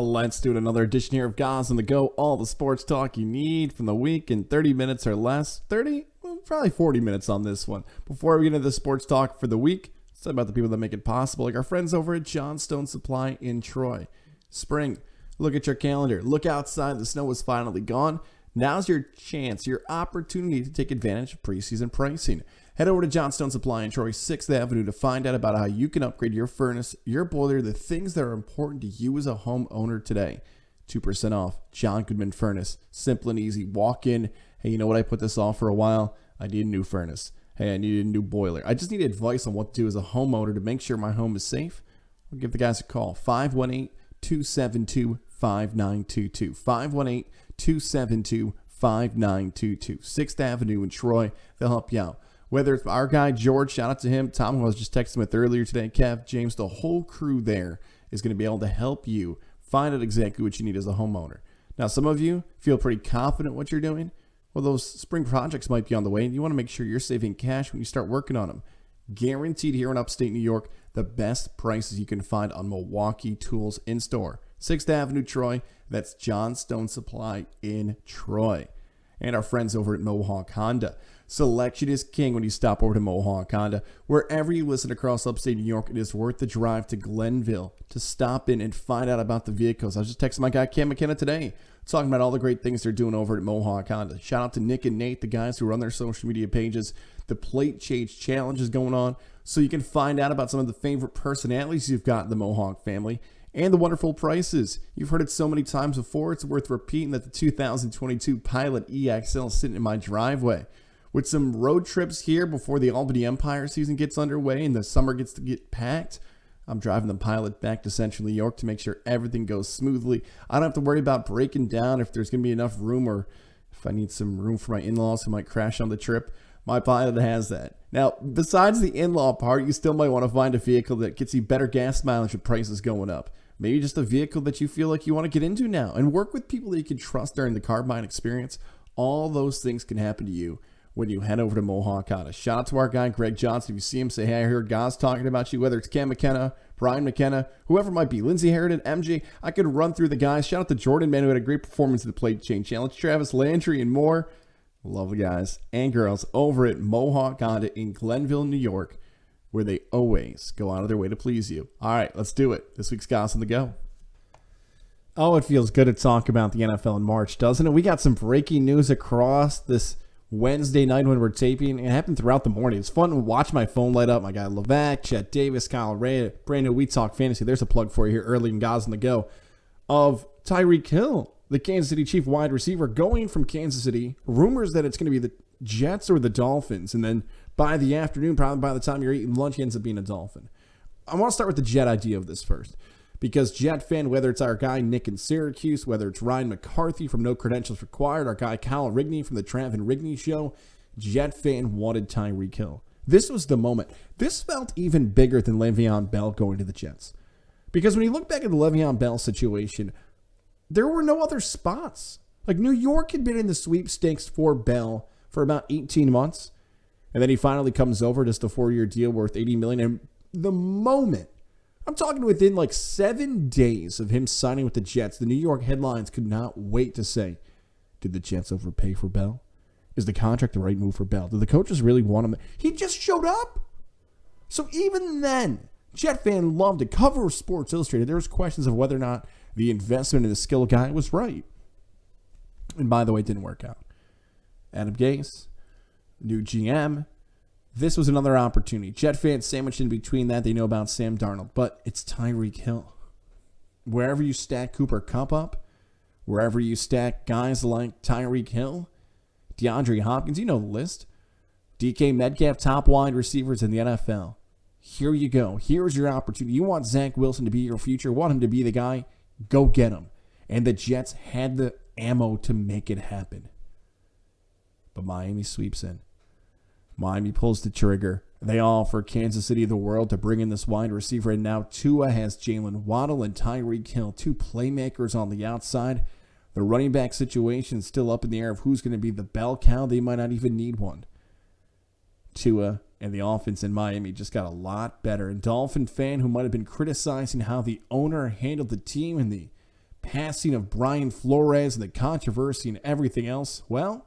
Let's do another edition here of Goz On The Go. All the sports talk you need from the week in 30 minutes or less. 30? Well, probably 40 minutes on this one. Before we get into the sports talk for the week, let's talk about the people that make it possible, like our friends over at Johnstone Supply in Troy. Spring, look at your calendar. Look outside. The snow is finally gone. Now's your chance, your opportunity to take advantage of preseason pricing. Head over to Johnstone Supply in Troy, 6th Avenue to find out about how you can upgrade your furnace, your boiler, the things that are important to you as a homeowner today. 2% off, John Goodman Furnace. Simple and easy. Walk in. Hey, you know what? I put this off for a while. I need a new furnace. Hey, I need a new boiler. I just need advice on what to do as a homeowner to make sure my home is safe. I'll give the guys a call. 518-272-5922. 518-272-5922. 6th Avenue in Troy. They'll help you out. Whether it's our guy, George, shout out to him. Tom, who I was just texting with earlier today. Kev, James, the whole crew there is going to be able to help you find out exactly what you need as a homeowner. Now, some of you feel pretty confident what you're doing. Well, those spring projects might be on the way, and you want to make sure you're saving cash when you start working on them. Guaranteed here in upstate New York, the best prices you can find on Milwaukee tools in store. 6th Avenue, Troy. That's Johnstone Supply in Troy. And our friends over at Mohawk Honda. Selection is king when you stop over to Mohawk Honda. Wherever you listen across upstate New York, it is worth the drive to Glenville to stop in and find out about the vehicles. I was just texting my guy Cam McKenna today, talking about all the great things they're doing over at Mohawk Honda. Shout out to Nick and Nate, the guys who run their social media pages. The Plate Change Challenge is going on, so you can find out about some of the favorite personalities you've got in the Mohawk family and the wonderful prices. You've heard it so many times before, it's worth repeating that the 2022 Pilot EXL is sitting in my driveway. With some road trips here before the Albany Empire season gets underway and the summer gets to get packed, I'm driving the Pilot back to Central New York to make sure everything goes smoothly. I don't have to worry about breaking down if there's going to be enough room or if I need some room for my in-laws who might crash on the trip. My Pilot has that. Now, besides the in-law part, you still might want to find a vehicle that gets you better gas mileage with prices going up. Maybe just a vehicle that you feel like you want to get into now and work with people that you can trust during the car buying experience. All those things can happen to you when you head over to Mohawk Honda. Shout out to our guy, Greg Johnson. If you see him, say, hey, I heard Goz talking about you, whether it's Cam McKenna, Brian McKenna, whoever it might be, Lindsey Harridan, MJ. I could run through the guys. Shout out to Jordan, man, who had a great performance at the Plate Change Challenge. Travis Landry and more. Love the guys and girls over at Mohawk Honda in Glenville, New York, where they always go out of their way to please you. All right, let's do it. This week's Goz On The Go. Oh, it feels good to talk about the NFL in March, doesn't it? We got some breaking news across this Wednesday night when we're taping. It happened throughout the morning. It's fun to watch my phone light up. My guy Levack, Chet Davis, Kyle Ray, Brandon, We Talk Fantasy. There's a plug for you here early in Goz On The Go of Tyreek Hill, the Kansas City Chief wide receiver, going from Kansas City. Rumors that it's going to be the Jets or the Dolphins. And then by the afternoon, probably by the time you're eating lunch, he ends up being a Dolphin. I want to start with the Jet idea of this first. Because Jet fan, whether it's our guy Nick in Syracuse, whether it's Ryan McCarthy from No Credentials Required, our guy Kyle Rigney from the Trav and Rigney Show, Jet fan wanted Tyreek Hill. This was the moment. This felt even bigger than Le'Veon Bell going to the Jets. Because when you look back at the Le'Veon Bell situation, there were no other spots. Like New York had been in the sweepstakes for Bell for about 18 months. And then he finally comes over, just a 4-year deal worth $80 million. And the moment, I'm talking within like 7 days of him signing with the Jets, the New York headlines could not wait to say, did the Jets overpay for Bell? Is the contract the right move for Bell? Did the coaches really want him? He just showed up. So even then, Jet fan loved to cover Sports Illustrated. There was questions of whether or not the investment in the skill guy was right. And by the way, it didn't work out. Adam Gase, new GM. This was another opportunity. Jet fans sandwiched in between that. They know about Sam Darnold. But it's Tyreek Hill. Wherever you stack Cooper Kupp up, wherever you stack guys like Tyreek Hill, DeAndre Hopkins, you know the list. DK Metcalf, top wide receivers in the NFL. Here you go. Here's your opportunity. You want Zach Wilson to be your future, want him to be the guy, go get him. And the Jets had the ammo to make it happen. But Miami sweeps in. Miami pulls the trigger. They offer Kansas City the world to bring in this wide receiver. And now Tua has Jalen Waddle and Tyreek Hill, two playmakers on the outside. The running back situation is still up in the air of who's going to be the bell cow. They might not even need one. Tua and the offense in Miami just got a lot better. And Dolphin fan who might have been criticizing how the owner handled the team and the passing of Brian Flores and the controversy and everything else, well,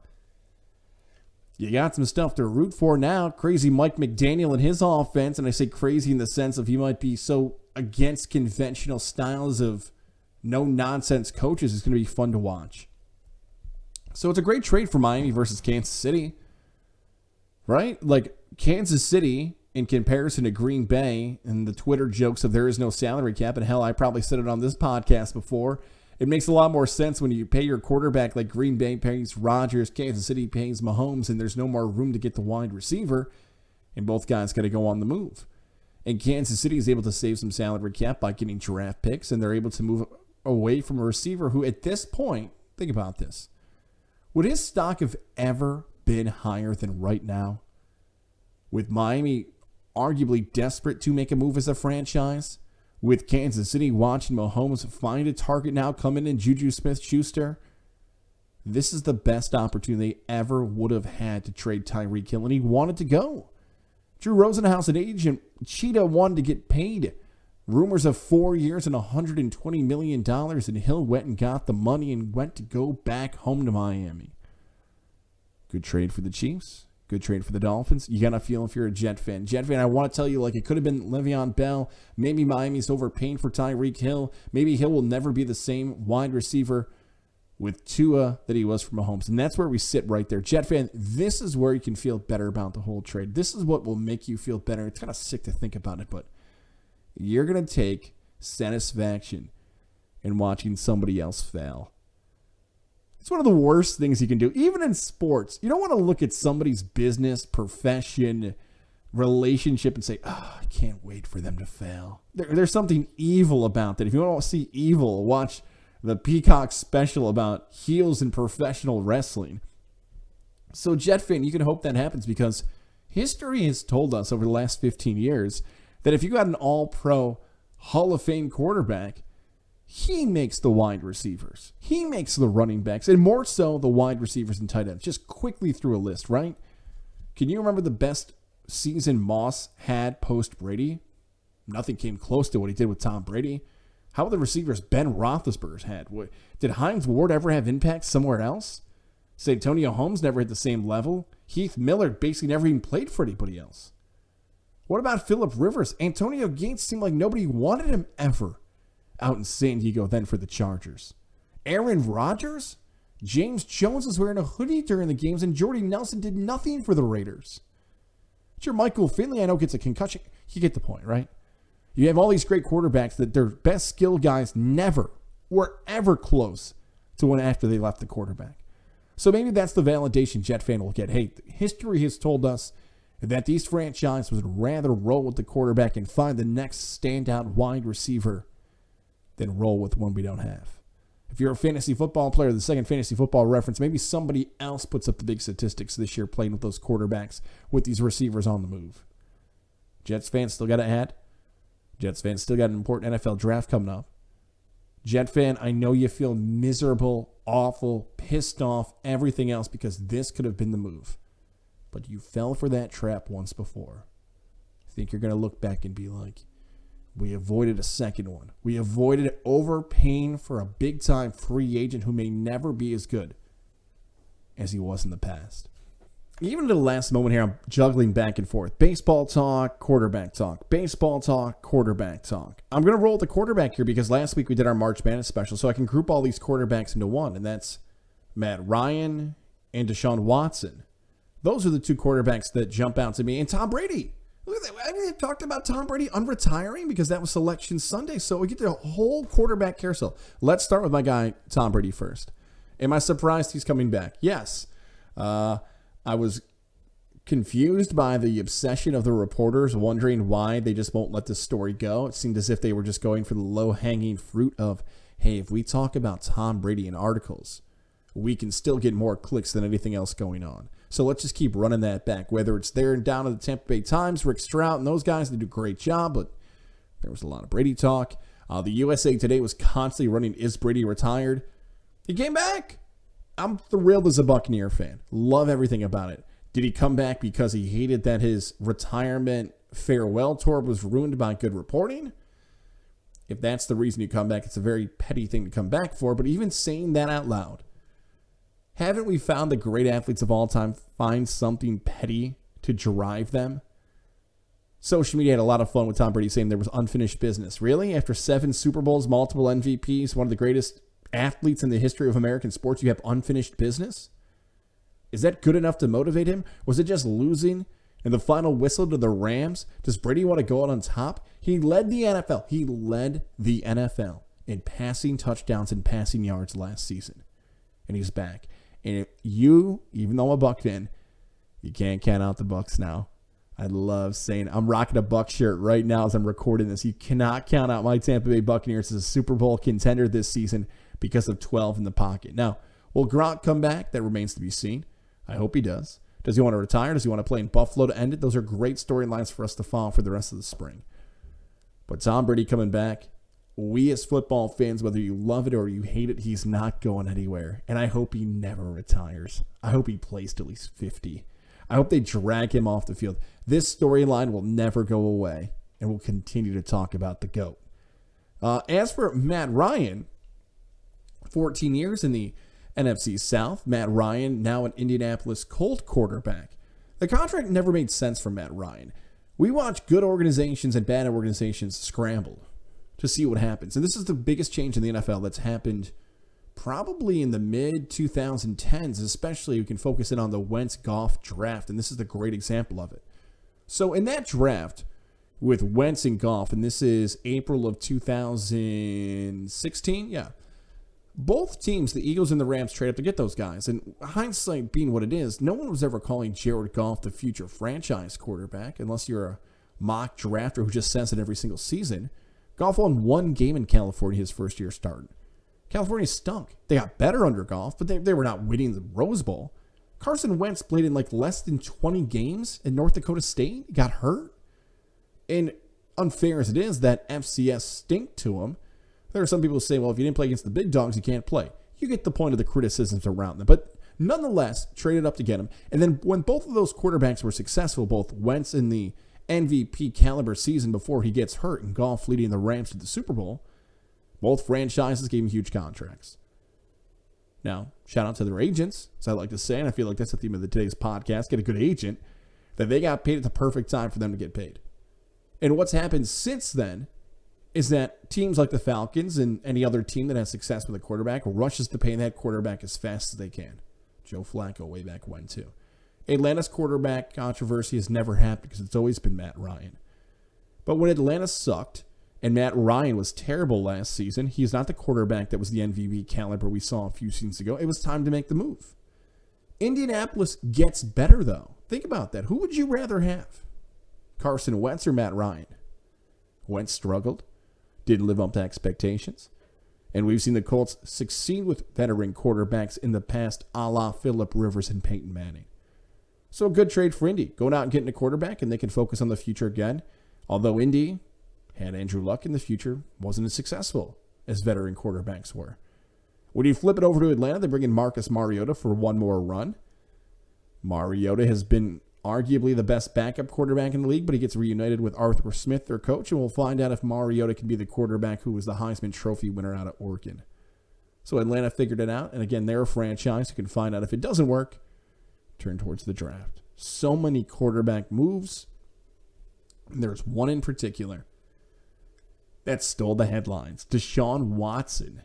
you got some stuff to root for now. Crazy Mike McDaniel and his offense, and I say crazy in the sense of he might be so against conventional styles of no-nonsense coaches, is going to be fun to watch. So it's a great trade for Miami versus Kansas City, right? Like, Kansas City, in comparison to Green Bay, and the Twitter jokes of there is no salary cap, and hell, I probably said it on this podcast before, it makes a lot more sense when you pay your quarterback like Green Bay pays Rodgers, Kansas City pays Mahomes, and there's no more room to get the wide receiver, and both guys got to go on the move. And Kansas City is able to save some salary cap by getting draft picks, and they're able to move away from a receiver who, at this point, think about this, would his stock have ever been higher than right now? With Miami arguably desperate to make a move as a franchise, with Kansas City watching Mahomes find a target now coming in Juju Smith-Schuster, this is the best opportunity they ever would have had to trade Tyreek Hill, and he wanted to go. Drew Rosenhaus, an agent, Cheetah wanted to get paid. Rumors of 4 years and $120 million, and Hill went and got the money and went to go back home to Miami. Good trade for the Chiefs. Good trade for the Dolphins. You got to feel if you're a Jet fan. Jet fan, I want to tell you, like, it could have been Le'Veon Bell. Maybe Miami's overpaying for Tyreek Hill. Maybe Hill will never be the same wide receiver with Tua that he was for Mahomes. And that's where we sit right there. Jet fan, this is where you can feel better about the whole trade. This is what will make you feel better. It's kind of sick to think about it, but you're going to take satisfaction in watching somebody else fail. It's one of the worst things you can do, even in sports. You don't want to look at somebody's business, profession, relationship and say, oh, I can't wait for them to fail. There's something evil about that. If you want to see evil, watch the Peacock special about heels in professional wrestling. So, Jet fan, you can hope that happens because history has told us over the last 15 years that if you got an all-pro Hall of Fame quarterback, he makes the wide receivers. He makes the running backs, and more so the wide receivers and tight ends. Just quickly through a list, right? Can you remember the best season Moss had post-Brady? Nothing came close to what he did with Tom Brady. How about the receivers Ben Roethlisberger's had? Did Hines Ward ever have impact somewhere else? Santonio Holmes never hit the same level. Heath Miller basically never even played for anybody else. What about Phillip Rivers? Antonio Gates seemed like nobody wanted him ever out in San Diego then for the Chargers. Aaron Rodgers? James Jones was wearing a hoodie during the games, and Jordy Nelson did nothing for the Raiders. Sure, Michael Finley, I know, gets a concussion. You get the point, right? You have all these great quarterbacks that their best skill guys never were ever close to when after they left the quarterback. So maybe that's the validation Jet fan will get. Hey, history has told us that these franchises would rather roll with the quarterback and find the next standout wide receiver than roll with one we don't have. If you're a fantasy football player, the second fantasy football reference, maybe somebody else puts up the big statistics this year playing with those quarterbacks, with these receivers on the move. Jets fans still got to add. Jets fans still got an important NFL draft coming up. Jet fan, I know you feel miserable, awful, pissed off, everything else because this could have been the move. But you fell for that trap once before. I think you're going to look back and be like, we avoided a second one. We avoided overpaying for a big-time free agent who may never be as good as he was in the past. Even to the last moment here, I'm juggling back and forth. Baseball talk, quarterback talk. Baseball talk, quarterback talk. I'm going to roll with the quarterback here because last week we did our March Madness special, so I can group all these quarterbacks into one, and that's Matt Ryan and Deshaun Watson. Those are the two quarterbacks that jump out to me. And Tom Brady. Look at that. I haven't talked about Tom Brady unretiring because that was Selection Sunday, so we get the whole quarterback carousel. Let's start with my guy, Tom Brady, first. Am I surprised he's coming back? Yes. I was confused by the obsession of the reporters, wondering why they just won't let this story go. It seemed as if they were just going for the low-hanging fruit of, hey, if we talk about Tom Brady in articles, we can still get more clicks than anything else going on. So let's just keep running that back. Whether it's there and down at the Tampa Bay Times, Rick Stroud and those guys, they do a great job, but there was a lot of Brady talk. The USA Today was constantly running, is Brady retired? He came back. I'm thrilled as a Buccaneer fan. Love everything about it. Did he come back because he hated that his retirement farewell tour was ruined by good reporting? If that's the reason you come back, it's a very petty thing to come back for. But even saying that out loud, haven't we found the great athletes of all time find something petty to drive them? Social media had a lot of fun with Tom Brady saying there was unfinished business. Really? After 7 Super Bowls, multiple MVPs, one of the greatest athletes in the history of American sports, you have unfinished business? Is that good enough to motivate him? Was it just losing in the final whistle to the Rams? Does Brady want to go out on top? He led the NFL. He led the NFL in passing touchdowns and passing yards last season. And he's back. And if you, even though I'm a Buck fan, you can't count out the Bucks now. I love saying I'm rocking a Buck shirt right now as I'm recording this. You cannot count out my Tampa Bay Buccaneers as a Super Bowl contender this season because of 12 in the pocket. Now, will Gronk come back? That remains to be seen. I hope he does. Does he want to retire? Does he want to play in Buffalo to end it? Those are great storylines for us to follow for the rest of the spring. But Tom Brady coming back, we as football fans, whether you love it or you hate it, he's not going anywhere. And I hope he never retires. I hope he plays till he's 50. I hope they drag him off the field. This storyline will never go away, and we'll continue to talk about the GOAT. As for Matt Ryan, 14 years in the NFC South. Matt Ryan, now an Indianapolis Colt quarterback. The contract never made sense for Matt Ryan. We watch good organizations and bad organizations scramble to see what happens. And this is the biggest change in the NFL that's happened probably in the mid-2010s, especially. You can focus in on the Wentz-Goff draft, and this is the great example of it. So in that draft with Wentz and Goff, and this is April of 2016, yeah, both teams, the Eagles and the Rams, trade up to get those guys. And hindsight being what it is, no one was ever calling Jared Goff the future franchise quarterback unless you're a mock drafter who just says it every single season. Goff won 1 game in California his first year starting. California stunk. They got better under Goff, but they were not winning the Rose Bowl. Carson Wentz played in like less than 20 games in North Dakota State. He got hurt. And unfair as it is, that FCS stink to him. There are some people who say, well, if you didn't play against the big dogs, you can't play. You get the point of the criticisms around them. But nonetheless, traded up to get him. And then when both of those quarterbacks were successful, both Wentz in the MVP caliber season before he gets hurt and Goff leading the Rams to the Super Bowl, both franchises gave him huge contracts. Now, shout out to their agents, as I like to say, and I feel like that's the theme of today's podcast, get a good agent, that they got paid at the perfect time for them to get paid. And what's happened since then is that teams like the Falcons and any other team that has success with a quarterback rushes to pay that quarterback as fast as they can. Joe Flacco way back when, too. Atlanta's quarterback controversy has never happened because it's always been Matt Ryan. But when Atlanta sucked and Matt Ryan was terrible last season, he's not the quarterback that was the MVP caliber we saw a few seasons ago. It was time to make the move. Indianapolis gets better, though. Think about that. Who would you rather have? Carson Wentz or Matt Ryan? Wentz struggled, didn't live up to expectations. And we've seen the Colts succeed with veteran quarterbacks in the past, a la Phillip Rivers and Peyton Manning. So a good trade for Indy. Going out and getting a quarterback, and they can focus on the future again. Although Indy had Andrew Luck in the future, wasn't as successful as veteran quarterbacks were. When you flip it over to Atlanta, they bring in Marcus Mariota for one more run. Mariota has been arguably the best backup quarterback in the league, but he gets reunited with Arthur Smith, their coach, and we'll find out if Mariota can be the quarterback who was the Heisman Trophy winner out of Oregon. So Atlanta figured it out, and again, they're a franchise who can find out if it doesn't work, turn towards the draft. So many quarterback moves. There's one in particular that stole the headlines. Deshaun Watson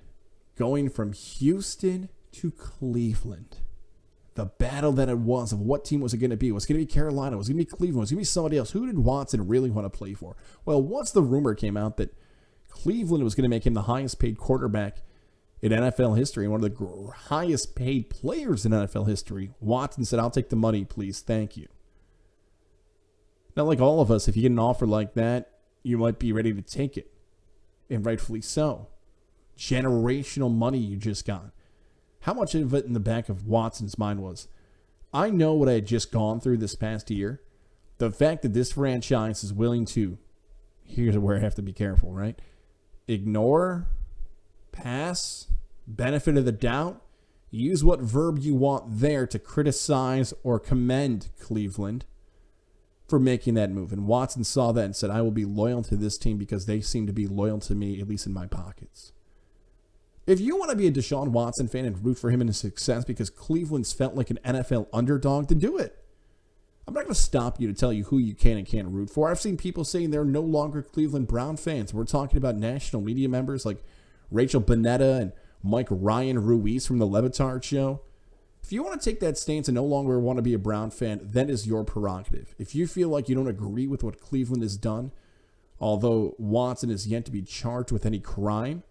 going from Houston to Cleveland. The battle that it was of what team was it going to be. Was it going to be Carolina? Was it going to be Cleveland? Was it going to be somebody else? Who did Watson really want to play for? Well, once the rumor came out that Cleveland was going to make him the highest paid quarterback in NFL history and one of the highest paid players in NFL history, Watson said, I'll take the money, please. Thank you. Now, like all of us, if you get an offer like that, you might be ready to take it. And rightfully so. Generational money you just got. How much of it in the back of Watson's mind was, I know what I had just gone through this past year. The fact that this franchise is willing to, here's where I have to be careful, right? Ignore, pass, benefit of the doubt, use what verb you want there to criticize or commend Cleveland. for making that move. And Watson saw that and said, I will be loyal to this team because they seem to be loyal to me, at least in my pockets. If you want to be a Deshaun Watson fan and root for him and his success because Cleveland's felt like an NFL underdog, then do it. I'm not going to stop you to tell you who you can and can't root for. I've seen people saying they're no longer Cleveland Brown fans. We're talking about national media members like Rachel Bonetta and Mike Ryan Ruiz from the Levitard show. If you want to take that stance and no longer want to be a Brown fan, that is your prerogative. If you feel like you don't agree with what Cleveland has done, although Watson is yet to be charged with any crime,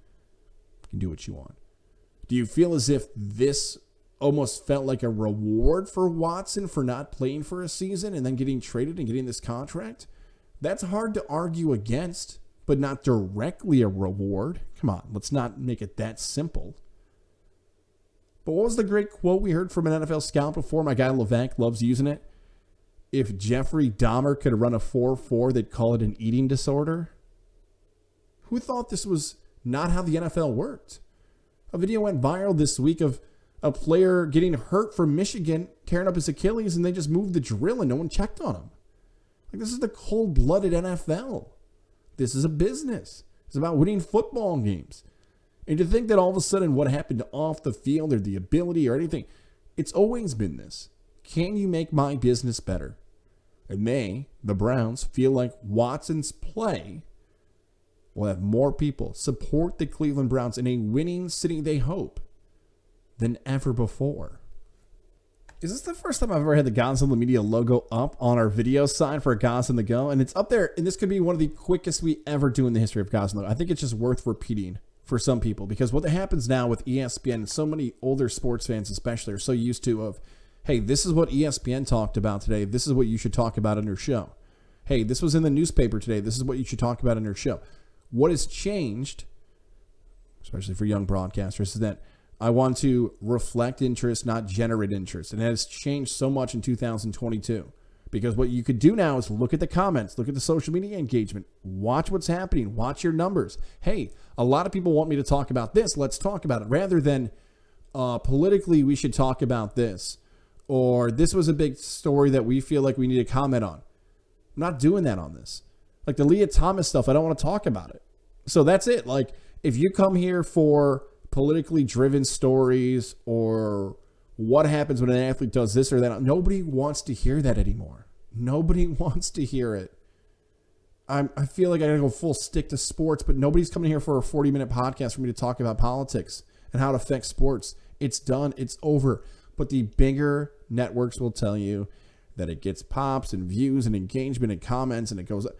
you can do what you want. Do you feel as if this almost felt like a reward for Watson for not playing for a season and then getting traded and getting this contract? That's hard to argue against, but not directly a reward. Come on, let's not make it that simple. But what was the great quote we heard from an NFL scout before? My guy Levack loves using it. If Jeffrey Dahmer could run a 4.4, they'd call it an eating disorder. Who thought this was not how the NFL worked? A video went viral this week of a player getting hurt from Michigan, tearing up his Achilles, and they just moved the drill and no one checked on him. Like, this is the cold-blooded NFL. This is a business. It's about winning football games. And to think that all of a sudden what happened off the field or the ability or anything, it's always been this. Can you make my business better? And they, the Browns, feel like Watson's play will have more people support the Cleveland Browns in a winning city, they hope, than ever before. Is this the first time I've ever had the Goz On The Media logo up on our video sign for Goz On The Go? And it's up there, and this could be one of the quickest we ever do in the history of Goz On The Go. I think it's just worth repeating for some people, because what happens now with ESPN, and so many older sports fans especially are so used to of, hey, this is what ESPN talked about today. This is what you should talk about on your show. Hey, this was in the newspaper today. This is what you should talk about on your show. What has changed, especially for young broadcasters, is that I want to reflect interest, not generate interest. And that has changed so much in 2022. Because what you could do now is look at the comments, look at the social media engagement, watch what's happening, watch your numbers. Hey, a lot of people want me to talk about this. Let's talk about it. Rather than politically, we should talk about this. Or this was a big story that we feel like we need to comment on. I'm not doing that on this. Like the Leah Thomas stuff, I don't want to talk about it. So that's it. Like, if you come here for politically driven stories or what happens when an athlete does this or that, nobody wants to hear that anymore. Nobody wants to hear it. I feel like I gotta go full stick to sports, but nobody's coming here for a 40-minute podcast for me to talk about politics and how it affects sports. It's done. It's over. But the bigger networks will tell you that it gets pops and views and engagement and comments, and it goes up.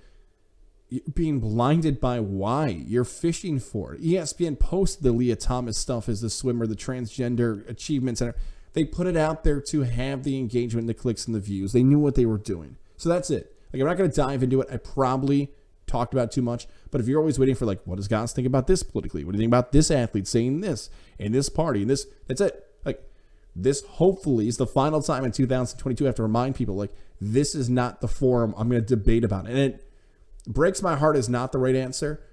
You're being blinded by why. You're fishing for it. ESPN posted the Leah Thomas stuff as the swimmer, the transgender achievements. They put it out there to have the engagement, the clicks, and the views. They knew what they were doing. So that's it. Like, I'm not going to dive into it. I probably talked about too much. But if you're always waiting for, like, what does Goz think about this politically? What do you think about this athlete saying this and this party and this? That's it. Like, this hopefully is the final time in 2022 I have to remind people, like, this is not the forum I'm going to debate about. And it breaks my heart is not the right answer.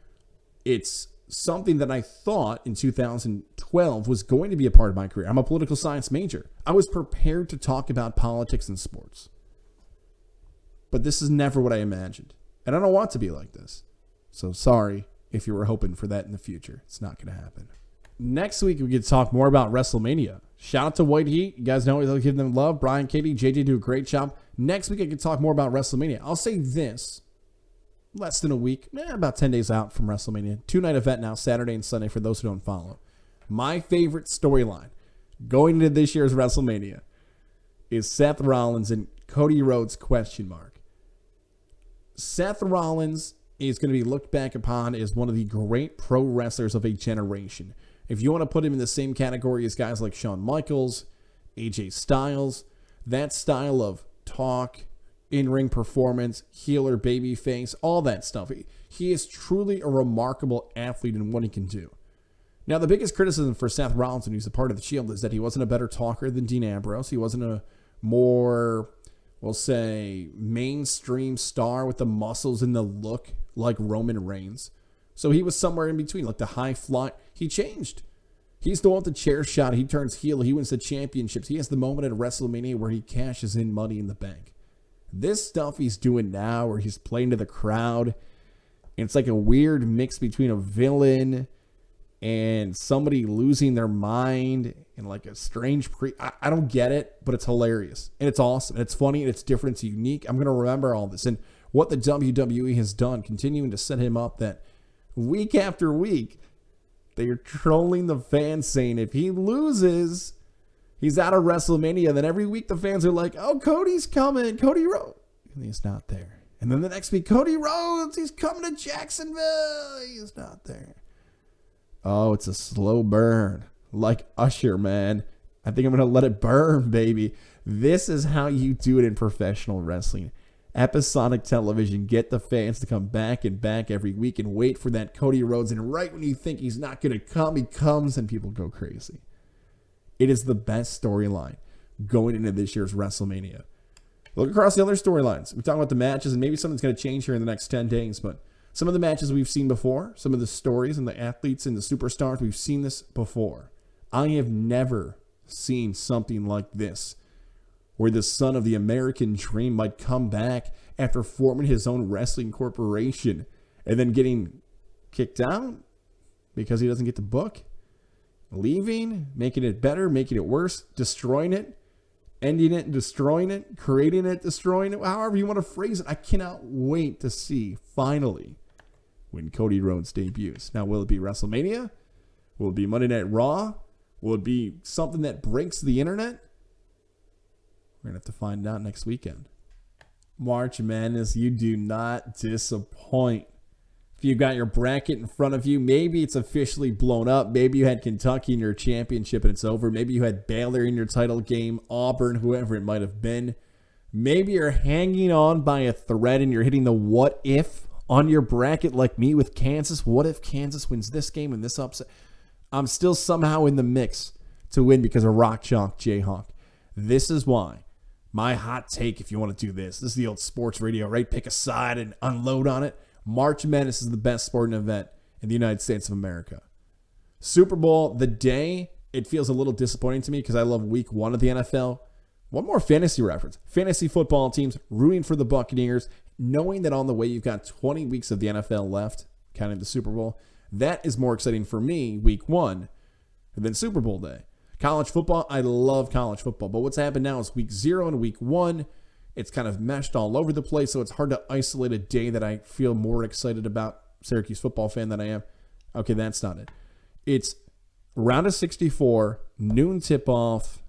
It's something that I thought in 2012 was going to be a part of my career. I'm a political science major. I was prepared to talk about politics and sports. But this is never what I imagined. And I don't want to be like this. So sorry if you were hoping for that in the future. It's not going to happen. Next week, we get to talk more about Wrestlemania. Shout out to White Heat. You guys know I give them love. Brian, Katie, JJ do a great job. Next week, I can talk more about Wrestlemania. I'll say this. Less than a week, about 10 days out from Wrestlemania. 2-night event now, Saturday and Sunday for those who don't follow. My favorite storyline going into this year's Wrestlemania is Seth Rollins and Cody Rhodes ? Seth Rollins is going to be looked back upon as one of the great pro wrestlers of a generation. If you want to put him in the same category as guys like Shawn Michaels, AJ Styles, that style of talk, in-ring performance, healer, babyface, all that stuff. He is truly a remarkable athlete in what he can do. Now, the biggest criticism for Seth Rollins, when he's a part of the Shield, is that he wasn't a better talker than Dean Ambrose. He wasn't a more, we'll say, mainstream star with the muscles and the look like Roman Reigns. So he was somewhere in between, like the high fly. He changed. He's the one with the chair shot. He turns heel. He wins the championships. He has the moment at WrestleMania where he cashes in Money in the Bank. This stuff he's doing now where he's playing to the crowd, it's like a weird mix between a villain and somebody losing their mind and like a strange I don't get it, but it's hilarious and it's awesome and it's funny and it's different, it's unique. I'm going to remember all this and what the WWE has done, continuing to set him up that week after week, they are trolling the fans saying if he loses, he's out of WrestleMania. Then every week the fans are like, oh, Cody's coming. Cody Rhodes. And he's not there. And then the next week, Cody Rhodes, he's coming to Jacksonville. He's not there. Oh, it's a slow burn. Like Usher, man. I think I'm going to let it burn, baby. This is how you do it in professional wrestling. Episodic television. Get the fans to come back and back every week and wait for that Cody Rhodes. And right when you think he's not going to come, he comes and people go crazy. It is the best storyline going into this year's WrestleMania. Look across the other storylines. We talk about the matches, and maybe something's going to change here in the next 10 days, but some of the matches we've seen before, some of the stories and the athletes and the superstars, we've seen this before. I have never seen something like this, where the son of the American dream might come back after forming his own wrestling corporation and then getting kicked out because he doesn't get to book. Leaving, making it better, making it worse, destroying it, ending it, destroying it, creating it, destroying it, however you want to phrase it. I cannot wait to see, finally, when Cody Rhodes debuts. Now, will it be WrestleMania? Will it be Monday Night Raw? Will it be something that breaks the internet? We're going to have to find out next weekend. March Madness, you do not disappoint. If you've got your bracket in front of you, maybe it's officially blown up. Maybe you had Kentucky in your championship and it's over. Maybe you had Baylor in your title game, Auburn, whoever it might have been. Maybe you're hanging on by a thread and you're hitting the what if on your bracket like me with Kansas. What if Kansas wins this game and this upset? I'm still somehow in the mix to win because of Rock Chalk Jayhawk. This is why. My hot take, if you want to do this. This is the old sports radio, right? Pick a side and unload on it. March Madness is the best sporting event in the United States of America. Super Bowl, the day, it feels a little disappointing to me because I love week 1 of the NFL. One more fantasy reference. Fantasy football teams rooting for the Buccaneers, knowing that on the way you've got 20 weeks of the NFL left, counting the Super Bowl. That is more exciting for me, week 1, than Super Bowl day. College football, I love college football. But what's happened now is week 0 and week 1, it's kind of meshed all over the place, so it's hard to isolate a day that I feel more excited about, Syracuse football fan, than I am. Okay, that's not it. It's round of 64, noon tip-off,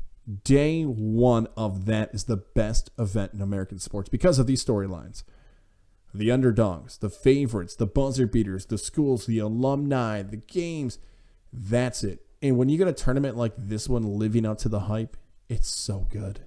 day 1 of that is the best event in American sports because of these storylines. The underdogs, the favorites, the buzzer beaters, the schools, the alumni, the games, that's it. And when you get a tournament like this one living up to the hype, it's so good.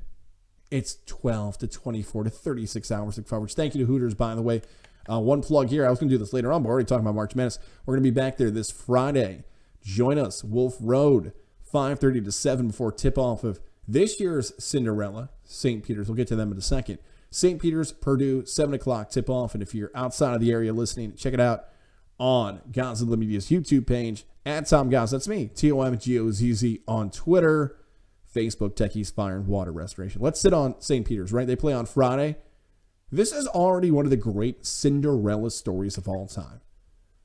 It's 12 to 24 to 36 hours of coverage. Thank you to Hooters, by the way. One plug here. I was going to do this later on, but we're already talking about March Madness. We're going to be back there this Friday. Join us, Wolf Road, 5:30 to 7 before tip-off of this year's Cinderella, St. Peter's. We'll get to them in a second. St. Peter's, Purdue, 7 o'clock tip-off. And if you're outside of the area listening, check it out on Goz On The Media's YouTube page. At Tom Goz, that's me, TOMGOZZ on Twitter. Facebook, Techies, Fire, and Water Restoration. Let's sit on St. Peter's, right? They play on Friday. This is already one of the great Cinderella stories of all time.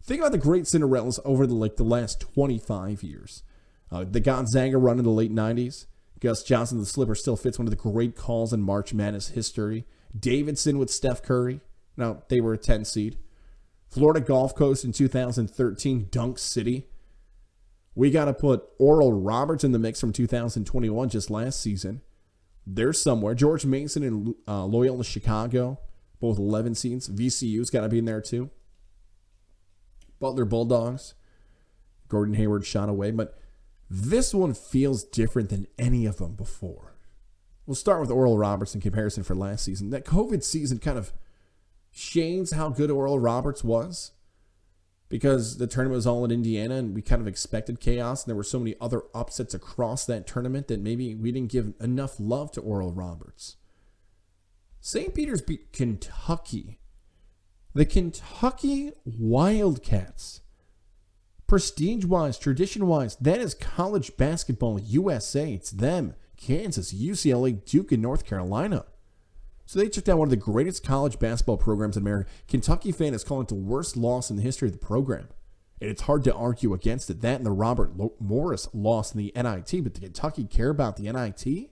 Think about the great Cinderellas over the last 25 years. The Gonzaga run in the late 90s. Gus Johnson, the slipper, still fits one of the great calls in March Madness history. Davidson with Steph Curry. Now, they were a 10 seed. Florida Gulf Coast in 2013, Dunk City. We got to put Oral Roberts in the mix from 2021, just last season. They're somewhere. George Mason and Loyola Chicago, both 11 seeds. VCU's got to be in there too. Butler Bulldogs. Gordon Hayward shot away. But this one feels different than any of them before. We'll start with Oral Roberts in comparison for last season. That COVID season kind of shades how good Oral Roberts was, because the tournament was all in Indiana and we kind of expected chaos. And there were so many other upsets across that tournament that maybe we didn't give enough love to Oral Roberts. St. Peter's beat Kentucky. The Kentucky Wildcats. Prestige-wise, tradition-wise, that is college basketball USA. It's them, Kansas, UCLA, Duke, and North Carolina. So they took down one of the greatest college basketball programs in America. Kentucky fan is calling it the worst loss in the history of the program. And it's hard to argue against it. That and the Robert Morris loss in the NIT. But did Kentucky care about the NIT?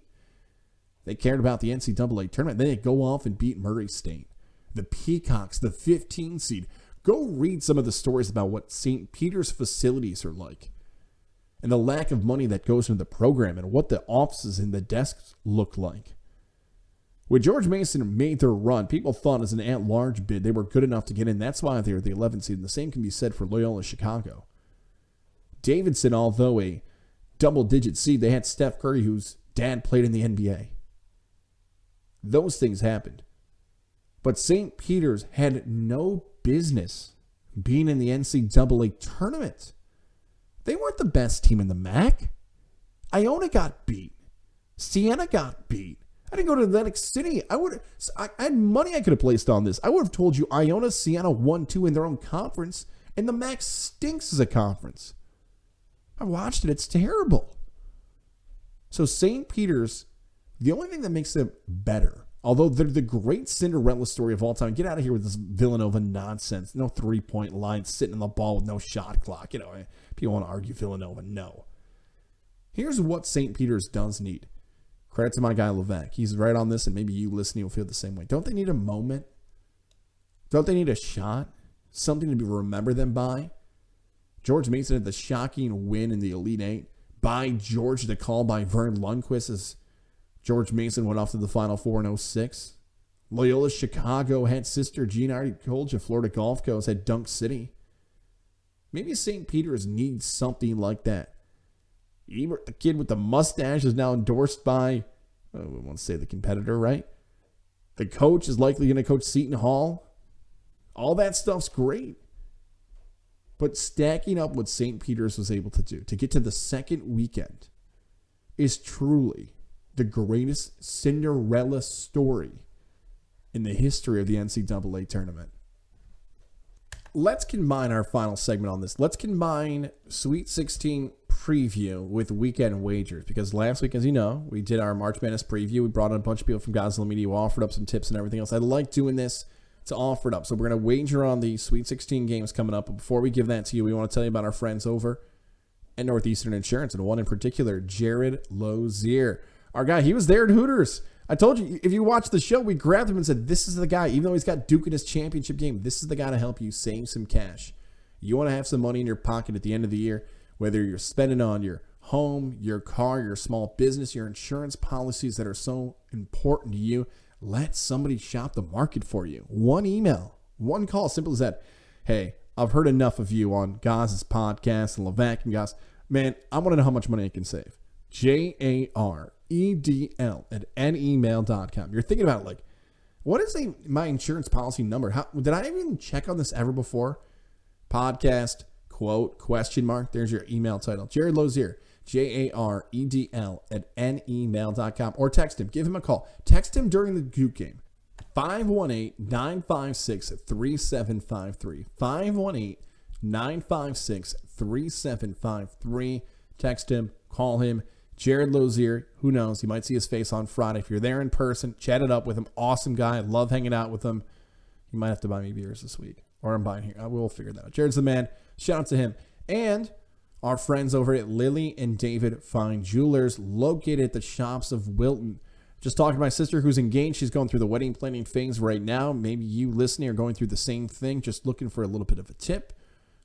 They cared about the NCAA tournament. Then they go off and beat Murray State. The Peacocks, the 15 seed. Go read some of the stories about what St. Peter's facilities are like. And the lack of money that goes into the program and what the offices and the desks look like. When George Mason made their run, people thought as an at-large bid they were good enough to get in. That's why they were the 11th seed. And the same can be said for Loyola Chicago. Davidson, although a double-digit seed, they had Steph Curry, whose dad played in the NBA. Those things happened. But St. Peter's had no business being in the NCAA tournament. They weren't the best team in the MAC. Iona got beat. Siena got beat. I didn't go to Atlantic City. I had money I could have placed on this. I would have told you Iona, Siena 1-2 in their own conference, and the MAC stinks as a conference. I watched it. It's terrible. So St. Peter's, the only thing that makes them better, although they're the great Cinderella story of all time. Get out of here with this Villanova nonsense. No three-point line, sitting on the ball with no shot clock. People want to argue Villanova. No. Here's what St. Peter's does need. Credit to my guy Levack. He's right on this, and maybe you listening will feel the same way. Don't they need a moment? Don't they need a shot? Something to be remember them by? George Mason had the shocking win in the Elite Eight. By George, the call by Vern Lundquist as George Mason went off to the Final Four in 2006. Loyola Chicago had Sister Jean. I already told you Florida Gulf Coast had Dunk City. Maybe St. Peter's needs something like that. Ebert, the kid with the mustache, is now endorsed by, we won't say the competitor, right? The coach is likely going to coach Seton Hall. All that stuff's great. But stacking up what St. Peter's was able to do to get to the second weekend is truly the greatest Cinderella story in the history of the NCAA tournament. Let's combine our final segment on this. Let's combine Sweet 16 preview with weekend wagers, because last week, as you know, we did our March Madness preview. We brought in a bunch of people from Goz On The Go, offered up some tips and everything else. I like doing this to offer it up. So we're going to wager on the Sweet 16 games coming up. But before we give that to you, we want to tell you about our friends over at Northeastern Insurance, and one in particular, Jared Lozier. Our guy, he was there at Hooters. I told you, if you watched the show, we grabbed him and said, this is the guy. Even though he's got Duke in his championship game, this is the guy to help you save some cash. You want to have some money in your pocket at the end of the year, whether you're spending on your home, your car, your small business, your insurance policies that are so important to you. Let somebody shop the market for you. One email, one call, simple as that. Hey, I've heard enough of you on Goz's podcast and Levack and Goz. Man, I want to know how much money I can save. JAREDL@nemail.com. You're thinking about it like, what is my insurance policy number? Did I even check on this ever before? Podcast, quote, question mark. There's your email title. Jared Lozier, JAREDL@nemail.com. Or text him. Give him a call. Text him during the Duke game. 518-956-3753. 518-956-3753. Text him. Call him. Jared Lozier, who knows? You might see his face on Friday. If you're there in person, chat it up with him. Awesome guy. I love hanging out with him. You might have to buy me beers this week. Or I'm buying here. I will figure that out. Jared's the man. Shout out to him. And our friends over at Lily and David Fine Jewelers, located at the Shoppes of Wilton. Just talking to my sister who's engaged. She's going through the wedding planning phase right now. Maybe you listening are going through the same thing. Just looking for a little bit of a tip.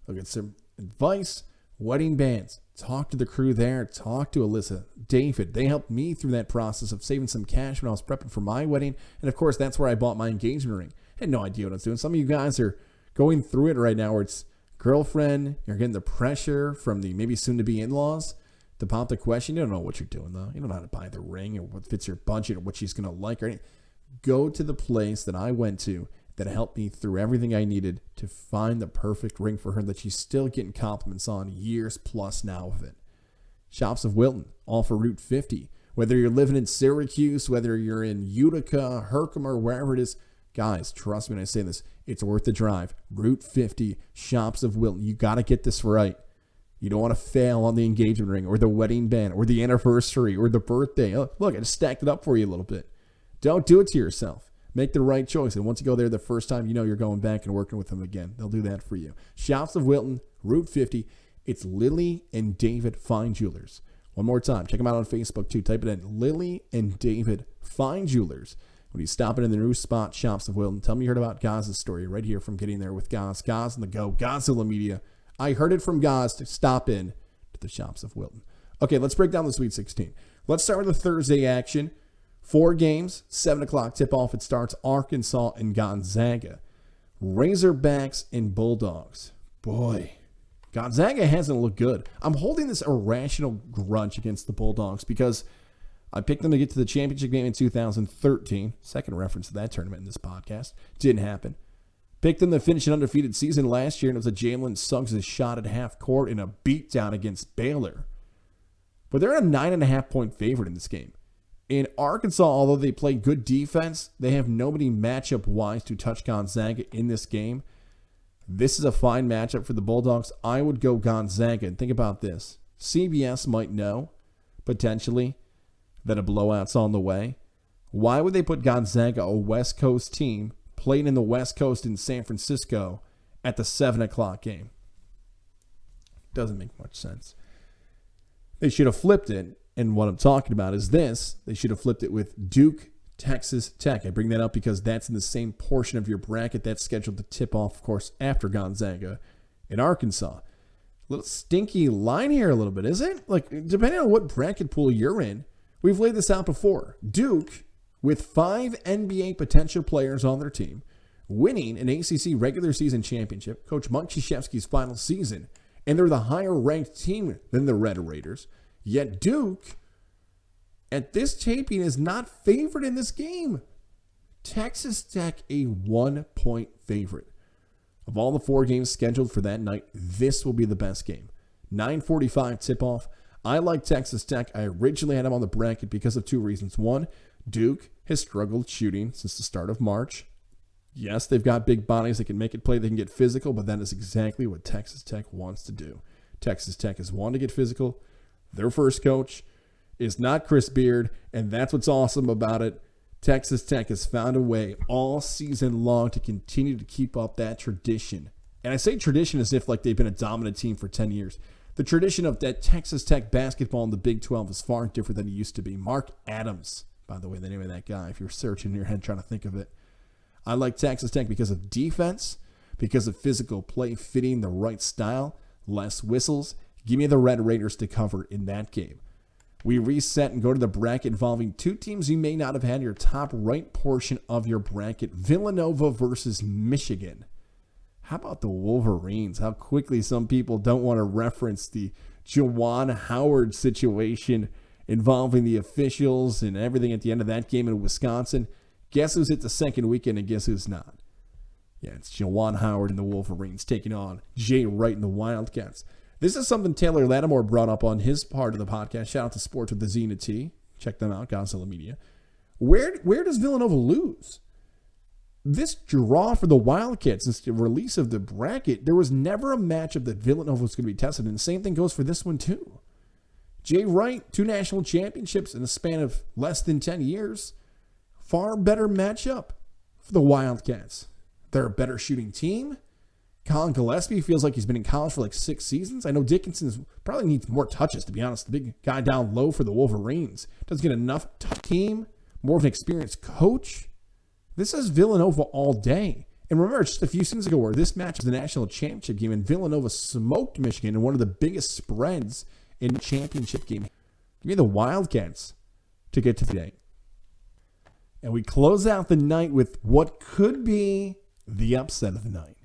Look at some advice. Wedding bands. Talk to the crew there. Talk to Alyssa, David. They helped me through that process of saving some cash when I was prepping for my wedding. And of course, that's where I bought my engagement ring. I had no idea what I was doing. Some of you guys are going through it right now where it's girlfriend. You're getting the pressure from the maybe soon-to-be in-laws to pop the question. You don't know what you're doing, though. You don't know how to buy the ring or what fits your budget or what she's going to like or anything. Go to the place that I went to that helped me through everything I needed to find the perfect ring for her that she's still getting compliments on years plus now of it. Shoppes of Wilton, all for Route 50. Whether you're living in Syracuse, whether you're in Utica, Herkimer, wherever it is, guys, trust me when I say this, it's worth the drive. Route 50, Shoppes of Wilton. You got to get this right. You don't want to fail on the engagement ring or the wedding band or the anniversary or the birthday. Look, I just stacked it up for you a little bit. Don't do it to yourself. Make the right choice. And once you go there the first time, you know you're going back and working with them again. They'll do that for you. Shoppes of Wilton, Route 50. It's Lily and David Fine Jewelers. One more time. Check them out on Facebook, too. Type it in, Lily and David Fine Jewelers. When you stop in the new spot, Shoppes of Wilton, tell me you heard about Goz's story right here from Getting There with Goz. Goz On The Go. Godzilla Media. I heard it from Goz to stop in to the Shoppes of Wilton. Okay, let's break down the Sweet 16. Let's start with the Thursday action. 4 games, 7 o'clock tip-off. It starts Arkansas and Gonzaga. Razorbacks and Bulldogs. Boy, Gonzaga hasn't looked good. I'm holding this irrational grudge against the Bulldogs because I picked them to get to the championship game in 2013. Second reference to that tournament in this podcast. Didn't happen. Picked them to finish an undefeated season last year, and it was a Jalen Suggs' shot at half court in a beatdown against Baylor. But they're a 9.5-point favorite in this game. In Arkansas, although they play good defense, they have nobody matchup-wise to touch Gonzaga in this game. This is a fine matchup for the Bulldogs. I would go Gonzaga. And think about this. CBS might know, potentially, that a blowout's on the way. Why would they put Gonzaga, a West Coast team, playing in the West Coast in San Francisco at the 7 o'clock game? Doesn't make much sense. They should have flipped it. And what I'm talking about is this. They should have flipped it with Duke, Texas Tech. I bring that up because that's in the same portion of your bracket that's scheduled to tip off, of course, after Gonzaga in Arkansas. A little stinky line here a little bit, is it? Like, depending on what bracket pool you're in, we've laid this out before. Duke, with 5 NBA potential players on their team, winning an ACC regular season championship, Coach Mike Krzyzewski's final season, and they're the higher-ranked team than the Red Raiders. Yet Duke, at this taping, is not favored in this game. Texas Tech, a 1-point favorite. Of all the 4 games scheduled for that night, this will be the best game. 9:45 tip-off. I like Texas Tech. I originally had them on the bracket because of 2 reasons. One, Duke has struggled shooting since the start of March. Yes, they've got big bodies. They can make it play. They can get physical, but that is exactly what Texas Tech wants to do. Texas Tech has wanted to get physical. Their first coach is not Chris Beard, and that's what's awesome about it. Texas Tech has found a way all season long to continue to keep up that tradition. And I say tradition as if like they've been a dominant team for 10 years. The tradition of that Texas Tech basketball in the Big 12 is far different than it used to be. Mark Adams, by the way, the name of that guy, if you're searching in your head trying to think of it. I like Texas Tech because of defense, because of physical play, fitting the right style, less whistles. Give me the Red Raiders to cover in that game. We reset and go to the bracket involving 2 teams you may not have had in your top right portion of your bracket. Villanova versus Michigan. How about the Wolverines? How quickly some people don't want to reference the Juwan Howard situation involving the officials and everything at the end of that game in Wisconsin. Guess who's at the second weekend and guess who's not? Yeah, it's Juwan Howard and the Wolverines taking on Jay Wright and the Wildcats. This is something Taylor Lattimore brought up on his part of the podcast. Shout out to Sports with the Z and a T. Check them out, Godzilla Media. Where does Villanova lose? This draw for the Wildcats since the release of the bracket, there was never a matchup that Villanova was going to be tested. And the same thing goes for this one too. Jay Wright, 2 national championships in the span of less than 10 years. Far better matchup for the Wildcats. They're a better shooting team. Colin Gillespie feels like he's been in college for like 6 seasons. I know Dickinson probably needs more touches, to be honest. The big guy down low for the Wolverines doesn't get enough. Tough team, more of an experienced coach. This is Villanova all day. And remember, just a few seasons ago where this match was the national championship game and Villanova smoked Michigan in one of the biggest spreads in the championship game. Give me the Wildcats to get to the day. And we close out the night with what could be the upset of the night.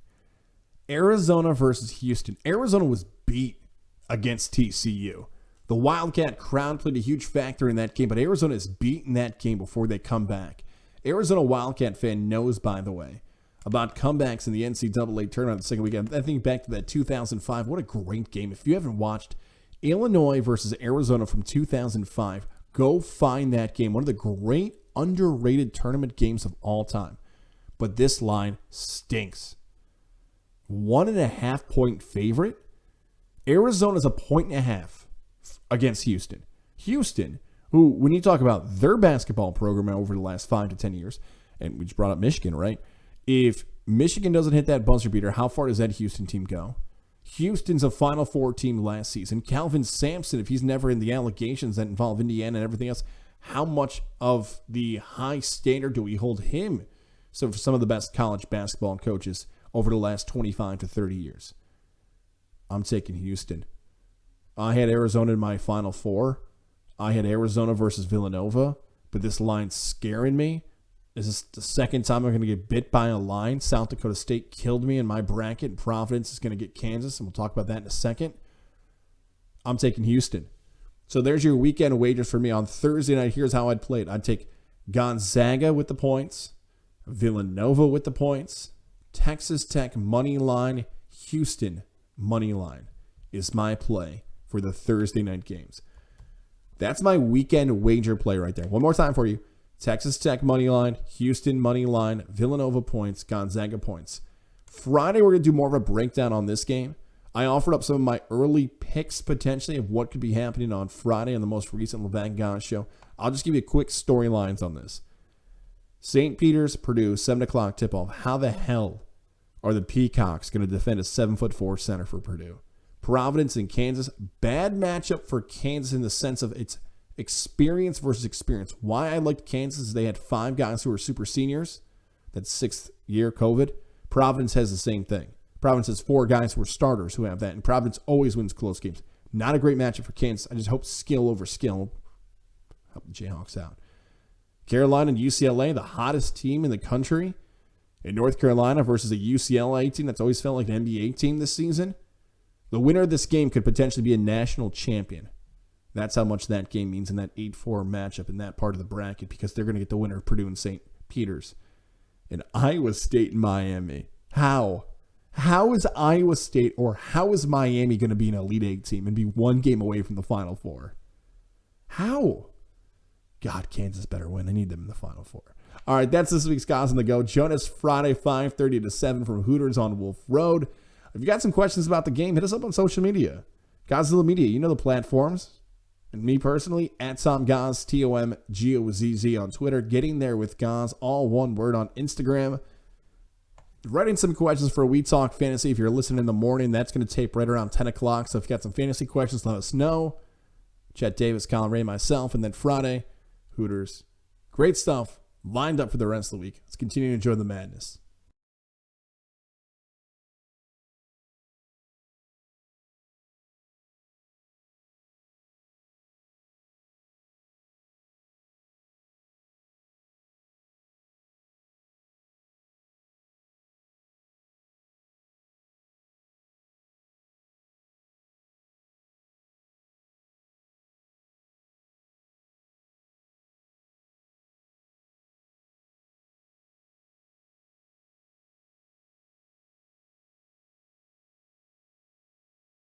Arizona versus Houston. Arizona was beat against TCU. The Wildcat crowd played a huge factor in that game, but Arizona is beaten that game before they come back. Arizona Wildcat fan knows, by the way, about comebacks in the NCAA tournament the second weekend. I think back to that 2005. What a great game. If you haven't watched Illinois versus Arizona from 2005, go find that game. One of the great underrated tournament games of all time. But this line stinks. 1.5 point favorite. Arizona's a 1.5 against Houston. Houston, who, when you talk about their basketball program over the last 5 to 10 years, And we just brought up Michigan, right? If Michigan doesn't hit that buzzer beater, how far does that Houston team go? Houston's a Final Four team last season. Calvin Sampson, if he's never in the allegations that involve Indiana and everything else, how much of the high standard do we hold him? So for some of the best college basketball coaches over the last 25 to 30 years. I'm taking Houston. I had Arizona in my Final Four. I had Arizona versus Villanova, but this line's scaring me. This is the second time I'm going to get bit by a line. South Dakota State killed me in my bracket, and Providence is going to get Kansas, and we'll talk about that in a second. I'm taking Houston. So there's your weekend wagers for me on Thursday night. Here's how I'd play it. I'd take Gonzaga with the points, Villanova with the points, Texas Tech money line, Houston money line is my play for the Thursday night games. That's my weekend wager play right there. One more time for you. Texas Tech money line, Houston money line, Villanova points, Gonzaga points. Friday, we're going to do more of a breakdown on this game. I offered up some of my early picks potentially of what could be happening on Friday on the most recent Levack and Goz show. I'll just give you quick storylines on this. St. Peter's, Purdue, 7 o'clock tip-off. How the hell are the Peacocks going to defend a 7'4" center for Purdue? Providence and Kansas, bad matchup for Kansas in the sense of its experience versus experience. Why I liked Kansas is they had 5 guys who were super seniors. That's 6th year COVID. Providence has the same thing. Providence has 4 guys who are starters who have that, and Providence always wins close games. Not a great matchup for Kansas. I just hope skill over skill help the Jayhawks out. Carolina and UCLA, the hottest team in the country. In North Carolina versus a UCLA team that's always felt like an NBA team this season. The winner of this game could potentially be a national champion. That's how much that game means in that 8-4 matchup in that part of the bracket, because they're going to get the winner of Purdue and St. Peter's. And Iowa State and Miami. How? How is Iowa State or how is Miami going to be an Elite Eight team and be 1 game away from the Final Four? How? God, Kansas better win. I need them in the Final Four. All right, that's this week's Goz On The Go. Join us Friday, 5:30 to 7 from Hooters on Wolf Road. If you got some questions about the game, hit us up on social media. Godzilla Media, you know the platforms. And me personally, at Tom Goz, TOMGOZZ on Twitter. Getting There with Goz, all one word on Instagram. Writing some questions for We Talk Fantasy. If you're listening in the morning, that's going to tape right around 10 o'clock. So if you got some fantasy questions, let us know. Chet Davis, Colin Ray, myself. And then Friday, Hooters. Great stuff lined up for the rest of the week. Let's continue to enjoy the madness.